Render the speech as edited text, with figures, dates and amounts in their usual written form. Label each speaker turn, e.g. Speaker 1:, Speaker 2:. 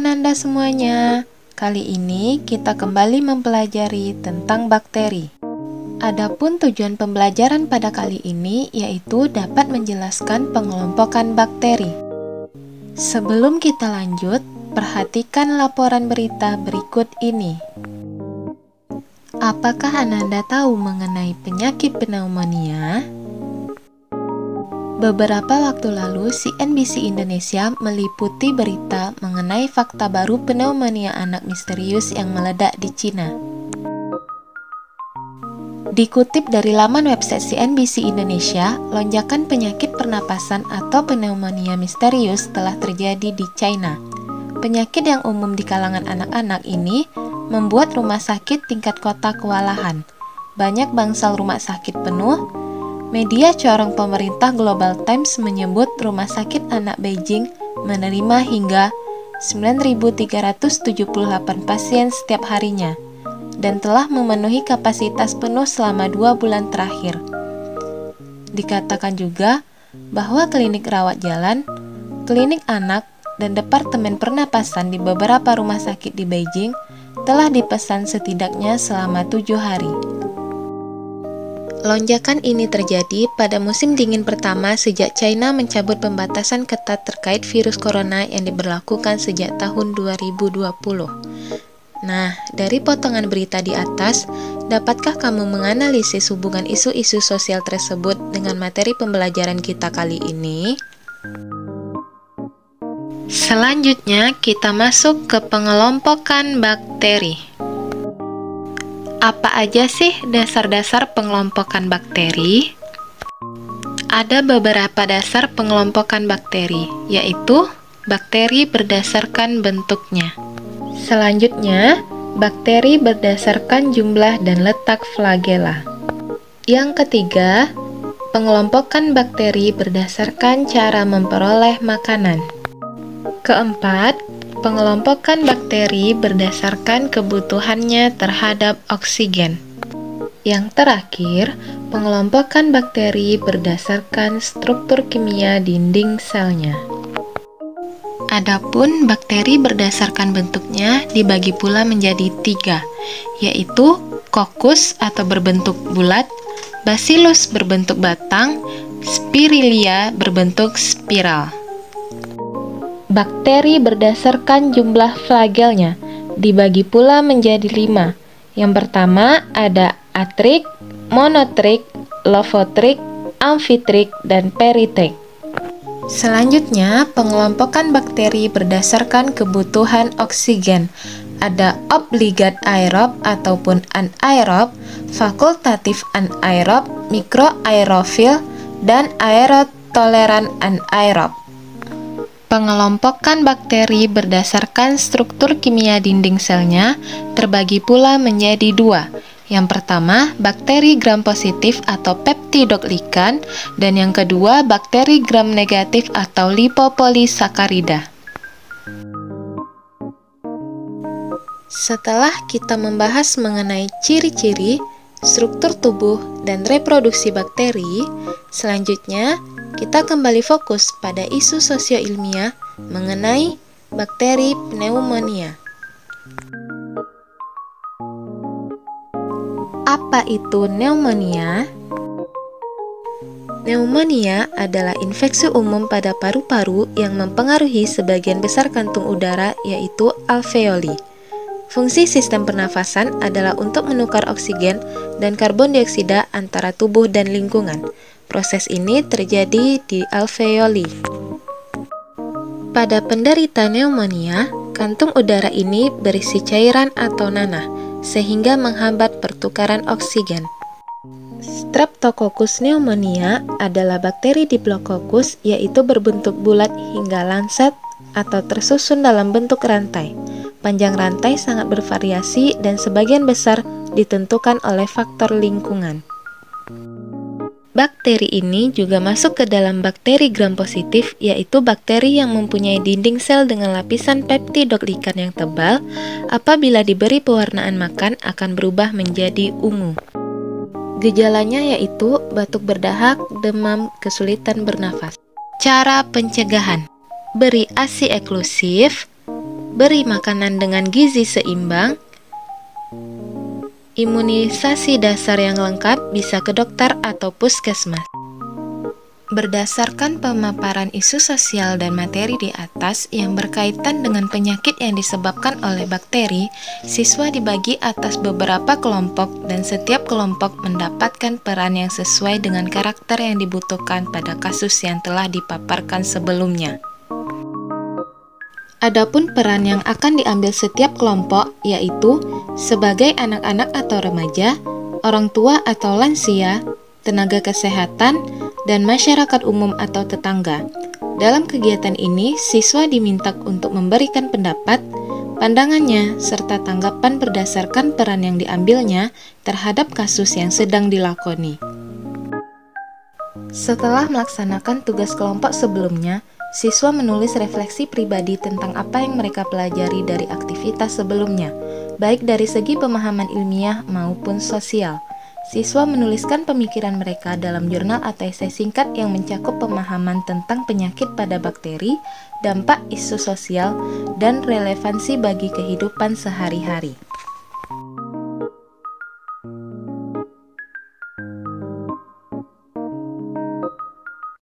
Speaker 1: Ananda semuanya. Kali ini kita kembali mempelajari tentang bakteri. Adapun tujuan pembelajaran pada kali ini yaitu dapat menjelaskan pengelompokan bakteri. Sebelum kita lanjut, perhatikan laporan berita berikut ini. Apakah Ananda tahu mengenai penyakit pneumonia? Beberapa waktu lalu, CNBC Indonesia meliputi berita mengenai fakta baru pneumonia anak misterius yang meledak di Cina. Dikutip dari laman website CNBC Indonesia, lonjakan penyakit pernapasan atau pneumonia misterius telah terjadi di China. Penyakit yang umum di kalangan anak-anak ini membuat rumah sakit tingkat kota kewalahan. Banyak bangsal rumah sakit penuh. Media corong pemerintah Global Times menyebut rumah sakit anak Beijing menerima hingga 9.378 pasien setiap harinya dan telah memenuhi kapasitas penuh selama 2 bulan terakhir. Dikatakan juga bahwa klinik rawat jalan, klinik anak, dan departemen pernapasan di beberapa rumah sakit di Beijing telah dipesan setidaknya selama 7 hari. Lonjakan ini terjadi pada musim dingin pertama sejak China mencabut pembatasan ketat terkait virus corona yang diberlakukan sejak tahun 2020. Nah, dari potongan berita di atas, dapatkah kamu menganalisis hubungan isu-isu sosial tersebut dengan materi pembelajaran kita kali ini? Selanjutnya, kita masuk ke pengelompokan bakteri. Apa aja sih dasar-dasar pengelompokan bakteri? Ada beberapa dasar pengelompokan bakteri, yaitu bakteri berdasarkan bentuknya. Selanjutnya, bakteri berdasarkan jumlah dan letak flagela. Yang ketiga, pengelompokan bakteri berdasarkan cara memperoleh makanan. Keempat, pengelompokan bakteri berdasarkan kebutuhannya terhadap oksigen. Yang terakhir, pengelompokan bakteri berdasarkan struktur kimia dinding selnya. Adapun bakteri berdasarkan bentuknya dibagi pula menjadi 3, yaitu kokus atau berbentuk bulat, bacillus berbentuk batang, spirilia berbentuk spiral. Bakteri berdasarkan jumlah flagelnya dibagi pula menjadi 5. Yang pertama ada atrik, monotrik, lofotrik, amfitrik, dan peritrik. Selanjutnya, pengelompokan bakteri berdasarkan kebutuhan oksigen. Ada obligat aerob ataupun anaerob, fakultatif anaerob, mikroaerofil, dan aerotoleran anaerob. Pengelompokan bakteri berdasarkan struktur kimia dinding selnya terbagi pula menjadi 2. Yang pertama, bakteri gram positif atau peptidoglikan, dan yang kedua, bakteri gram negatif atau lipopolisakarida. Setelah kita membahas mengenai ciri-ciri, struktur tubuh, dan reproduksi bakteri, selanjutnya kita kembali fokus pada isu sosio-ilmiah mengenai bakteri pneumonia. Apa itu pneumonia? Pneumonia adalah infeksi umum pada paru-paru yang mempengaruhi sebagian besar kantung udara, yaitu alveoli. Fungsi sistem pernafasan adalah untuk menukar oksigen dan karbon dioksida antara tubuh dan lingkungan. Proses ini terjadi di alveoli. Pada penderita pneumonia, kantung udara ini berisi cairan atau nanah, sehingga menghambat pertukaran oksigen. Streptococcus pneumonia adalah bakteri Diplococcus, yaitu berbentuk bulat hingga lancet atau tersusun dalam bentuk rantai. Panjang rantai sangat bervariasi dan sebagian besar ditentukan oleh faktor lingkungan. Bakteri ini juga masuk ke dalam bakteri gram positif, yaitu bakteri yang mempunyai dinding sel dengan lapisan peptidoglikan yang tebal. Apabila diberi pewarnaan makan akan berubah menjadi ungu. Gejalanya yaitu batuk berdahak, demam, kesulitan bernafas. Cara pencegahan: beri ASI eksklusif, beri makanan dengan gizi seimbang, imunisasi dasar yang lengkap bisa ke dokter atau puskesmas. Berdasarkan pemaparan isu sosial dan materi di atas yang berkaitan dengan penyakit yang disebabkan oleh bakteri, siswa dibagi atas beberapa kelompok dan setiap kelompok mendapatkan peran yang sesuai dengan karakter yang dibutuhkan pada kasus yang telah dipaparkan sebelumnya. Adapun peran yang akan diambil setiap kelompok yaitu sebagai anak-anak atau remaja, orang tua atau lansia, tenaga kesehatan, dan masyarakat umum atau tetangga. Dalam kegiatan ini, siswa diminta untuk memberikan pendapat, pandangannya, serta tanggapan berdasarkan peran yang diambilnya terhadap kasus yang sedang dilakoni. Setelah melaksanakan tugas kelompok sebelumnya, siswa menulis refleksi pribadi tentang apa yang mereka pelajari dari aktivitas sebelumnya, baik dari segi pemahaman ilmiah maupun sosial. Siswa menuliskan pemikiran mereka dalam jurnal atau esai singkat yang mencakup pemahaman tentang penyakit pada bakteri, dampak isu sosial, dan relevansi bagi kehidupan sehari-hari.